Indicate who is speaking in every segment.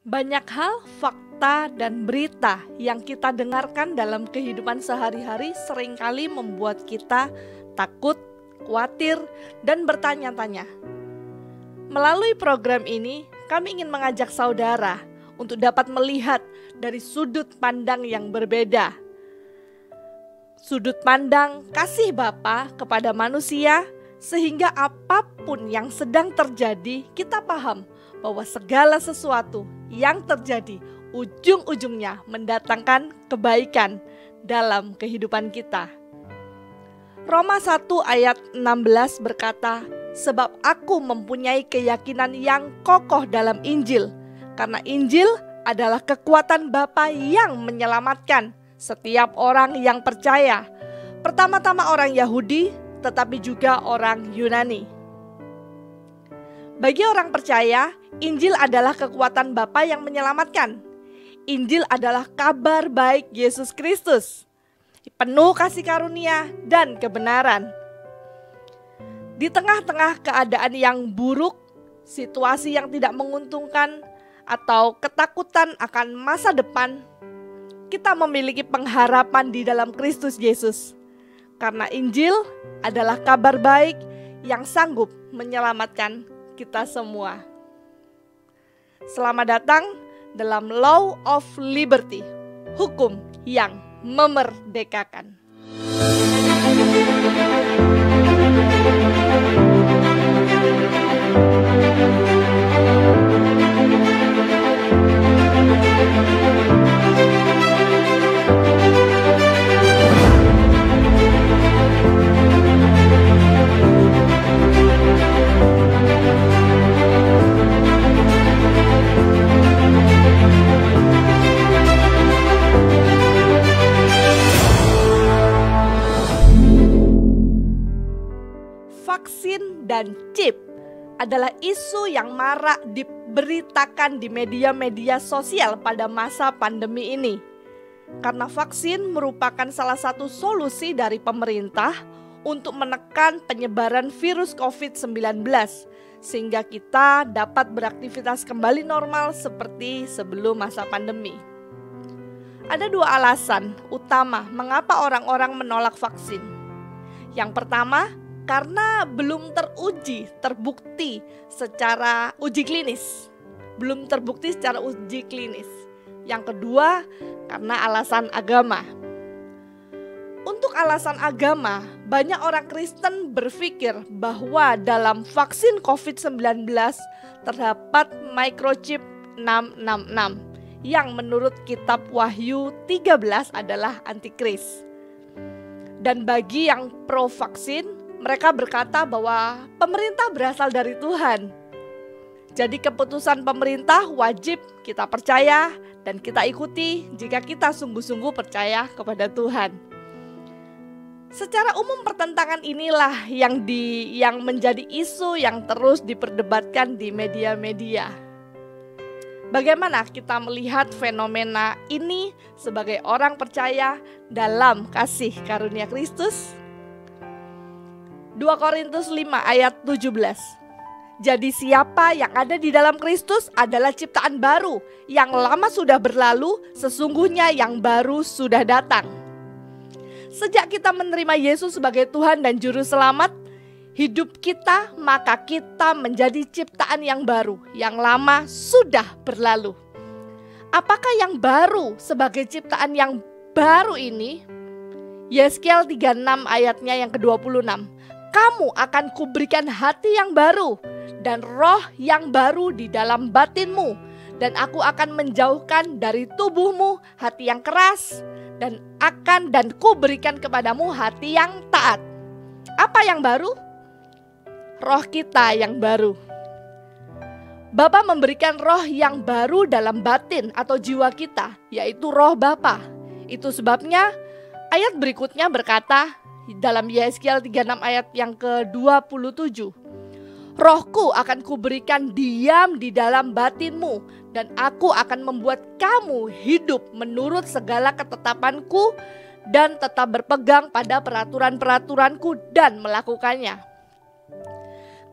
Speaker 1: Banyak hal, fakta, dan berita yang kita dengarkan dalam kehidupan sehari-hari seringkali membuat kita takut, khawatir, dan bertanya-tanya. Melalui program ini, kami ingin mengajak saudara untuk dapat melihat dari sudut pandang yang berbeda. Sudut pandang kasih Bapa kepada manusia, sehingga apapun yang sedang terjadi, kita paham bahwa segala sesuatu yang terjadi ujung-ujungnya mendatangkan kebaikan dalam kehidupan kita. Roma 1 ayat 16 berkata, "Sebab aku mempunyai keyakinan yang kokoh dalam Injil, karena Injil adalah kekuatan Bapa yang menyelamatkan setiap orang yang percaya, pertama-tama orang Yahudi, tetapi juga orang Yunani." Bagi orang percaya, Injil adalah kekuatan Bapa yang menyelamatkan. Injil adalah kabar baik Yesus Kristus, penuh kasih karunia dan kebenaran. Di tengah-tengah keadaan yang buruk, situasi yang tidak menguntungkan, atau ketakutan akan masa depan, kita memiliki pengharapan di dalam Kristus Yesus. Karena Injil adalah kabar baik yang sanggup menyelamatkan kita semua. Selamat datang dalam Law of Liberty, hukum yang memerdekakan. Vaksin dan chip adalah isu yang marak diberitakan di media-media sosial pada masa pandemi ini. Karena vaksin merupakan salah satu solusi dari pemerintah untuk menekan penyebaran virus COVID-19, sehingga kita dapat beraktivitas kembali normal seperti sebelum masa pandemi. Ada dua alasan utama mengapa orang-orang menolak vaksin. Yang pertama, karena belum terbukti secara uji klinis. Yang kedua, karena alasan agama. Untuk alasan agama, banyak orang Kristen berpikir bahwa dalam vaksin COVID-19 terdapat microchip 666 yang menurut kitab Wahyu 13 adalah antikris. Dan bagi yang pro vaksin, mereka berkata bahwa pemerintah berasal dari Tuhan. Jadi keputusan pemerintah wajib kita percaya dan kita ikuti jika kita sungguh-sungguh percaya kepada Tuhan. Secara umum pertentangan inilah yang menjadi isu yang terus diperdebatkan di media-media. Bagaimana kita melihat fenomena ini sebagai orang percaya dalam kasih karunia Kristus? 2 Korintus 5 ayat 17. Jadi siapa yang ada di dalam Kristus adalah ciptaan baru, yang lama sudah berlalu, sesungguhnya yang baru sudah datang. Sejak kita menerima Yesus sebagai Tuhan dan Juru Selamat hidup kita, maka kita menjadi ciptaan yang baru, yang lama sudah berlalu. Apakah yang baru sebagai ciptaan yang baru ini? Yeskiel 36 ayatnya yang ke-26. Kamu akan kuberikan hati yang baru dan roh yang baru di dalam batinmu, dan aku akan menjauhkan dari tubuhmu hati yang keras dan kuberikan kepadamu hati yang taat. Apa yang baru? Roh kita yang baru. Bapa memberikan roh yang baru dalam batin atau jiwa kita, yaitu roh Bapa. Itu sebabnya ayat berikutnya berkata dalam Yeskiel 36 ayat yang ke-27, Rohku akan kuberikan diam di dalam batinmu, dan aku akan membuat kamu hidup menurut segala ketetapanku dan tetap berpegang pada peraturan-peraturanku dan melakukannya.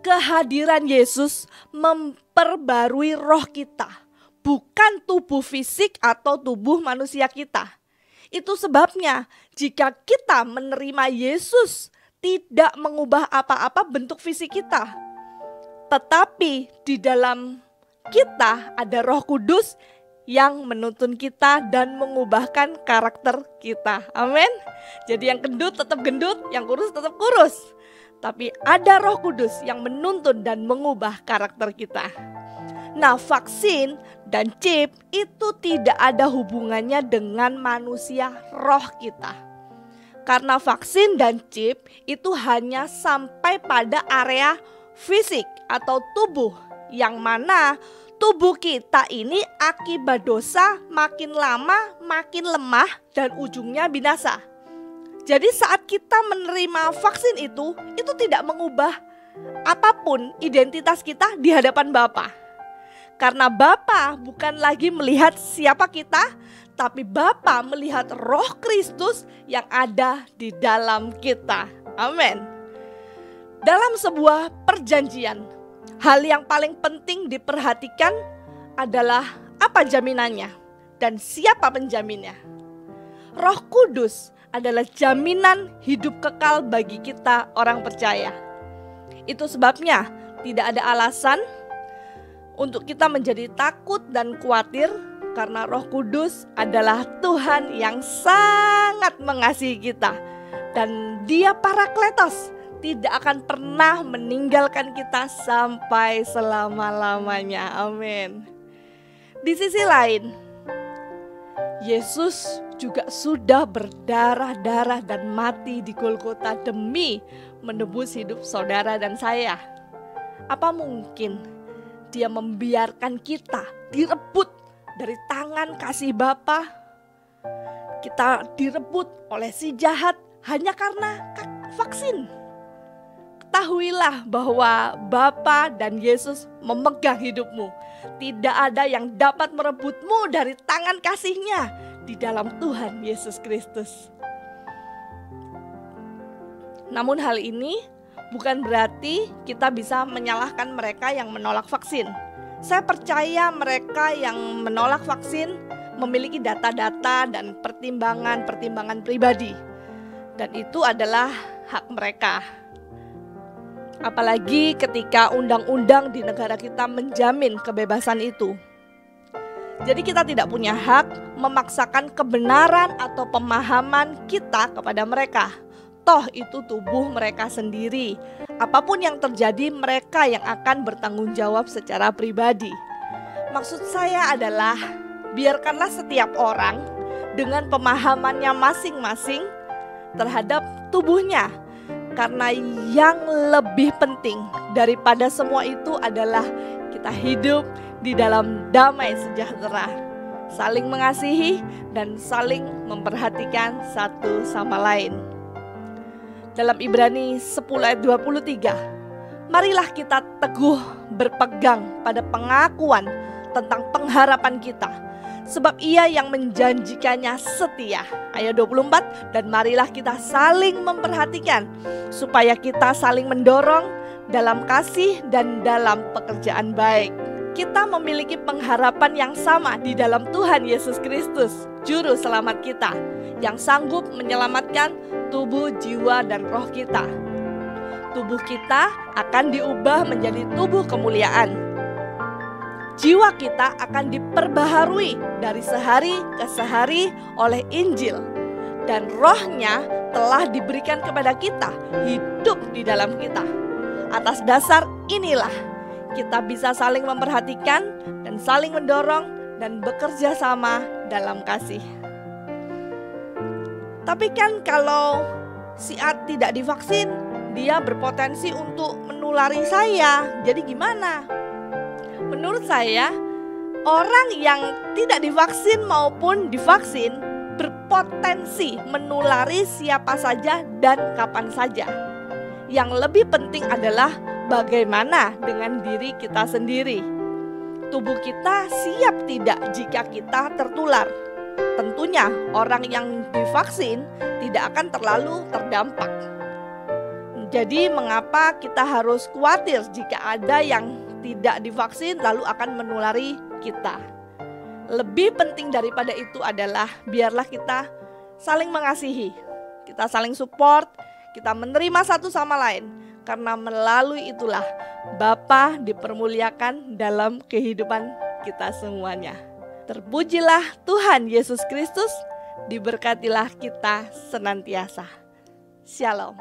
Speaker 1: Kehadiran Yesus memperbarui roh kita, bukan tubuh fisik atau tubuh manusia kita. Itu sebabnya jika kita menerima Yesus, tidak mengubah apa-apa bentuk fisik kita. Tetapi di dalam kita ada Roh Kudus yang menuntun kita dan mengubahkan karakter kita. Amin. Jadi yang gendut tetap gendut, yang kurus tetap kurus. Tapi ada Roh Kudus yang menuntun dan mengubah karakter kita. Nah, vaksin dan chip itu tidak ada hubungannya dengan manusia roh kita. Karena vaksin dan chip itu hanya sampai pada area fisik atau tubuh, yang mana tubuh kita ini akibat dosa makin lama makin lemah dan ujungnya binasa. Jadi saat kita menerima vaksin itu tidak mengubah apapun identitas kita di hadapan Bapa. Karena Bapa bukan lagi melihat siapa kita, tapi Bapa melihat Roh Kristus yang ada di dalam kita. Amin. Dalam sebuah perjanjian, hal yang paling penting diperhatikan adalah apa jaminannya dan siapa penjaminnya. Roh Kudus adalah jaminan hidup kekal bagi kita orang percaya. Itu sebabnya tidak ada alasan untuk kita menjadi takut dan khawatir, karena Roh Kudus adalah Tuhan yang sangat mengasihi kita. Dan Dia Parakletos tidak akan pernah meninggalkan kita sampai selama-lamanya. Amin. Di sisi lain, Yesus juga sudah berdarah-darah dan mati di Golgota demi menebus hidup saudara dan saya. Apa mungkin Dia membiarkan kita direbut dari tangan kasih Bapa? Kita direbut oleh si jahat hanya karena vaksin. Ketahuilah bahwa Bapa dan Yesus memegang hidupmu. Tidak ada yang dapat merebutmu dari tangan kasih-Nya di dalam Tuhan Yesus Kristus. Namun hal ini bukan berarti kita bisa menyalahkan mereka yang menolak vaksin. Saya percaya mereka yang menolak vaksin memiliki data-data dan pertimbangan-pertimbangan pribadi. Dan itu adalah hak mereka. Apalagi ketika undang-undang di negara kita menjamin kebebasan itu. Jadi kita tidak punya hak memaksakan kebenaran atau pemahaman kita kepada mereka. Toh itu tubuh mereka sendiri. Apapun yang terjadi, mereka yang akan bertanggung jawab secara pribadi. Maksud saya adalah biarkanlah setiap orang dengan pemahamannya masing-masing terhadap tubuhnya. Karena yang lebih penting daripada semua itu adalah kita hidup di dalam damai sejahtera, saling mengasihi dan saling memperhatikan satu sama lain. Dalam Ibrani 10 ayat 23, marilah kita teguh berpegang pada pengakuan tentang pengharapan kita, sebab Ia yang menjanjikannya setia. Ayat 24, dan marilah kita saling memperhatikan, supaya kita saling mendorong dalam kasih dan dalam pekerjaan baik. Kita memiliki pengharapan yang sama di dalam Tuhan Yesus Kristus, Juru Selamat kita, yang sanggup menyelamatkan tubuh, jiwa, dan roh kita. Tubuh kita akan diubah menjadi tubuh kemuliaan. Jiwa kita akan diperbaharui dari sehari ke sehari oleh Injil. Dan rohnya telah diberikan kepada kita, hidup di dalam kita. Atas dasar inilah kita bisa saling memperhatikan dan saling mendorong dan bekerja sama dalam kasih. Tapi kan kalau si A tidak divaksin, dia berpotensi untuk menulari saya. Jadi gimana? Menurut saya, orang yang tidak divaksin maupun divaksin berpotensi menulari siapa saja dan kapan saja. Yang lebih penting adalah bagaimana dengan diri kita sendiri. Tubuh kita siap tidak jika kita tertular. Tentunya orang yang divaksin tidak akan terlalu terdampak. Jadi mengapa kita harus khawatir jika ada yang tidak divaksin lalu akan menulari kita? Lebih penting daripada itu adalah biarlah kita saling mengasihi, kita saling support, kita menerima satu sama lain. Karena melalui itulah Bapa dipermuliakan dalam kehidupan kita semuanya. Terpujilah Tuhan Yesus Kristus, diberkatilah kita senantiasa. Shalom.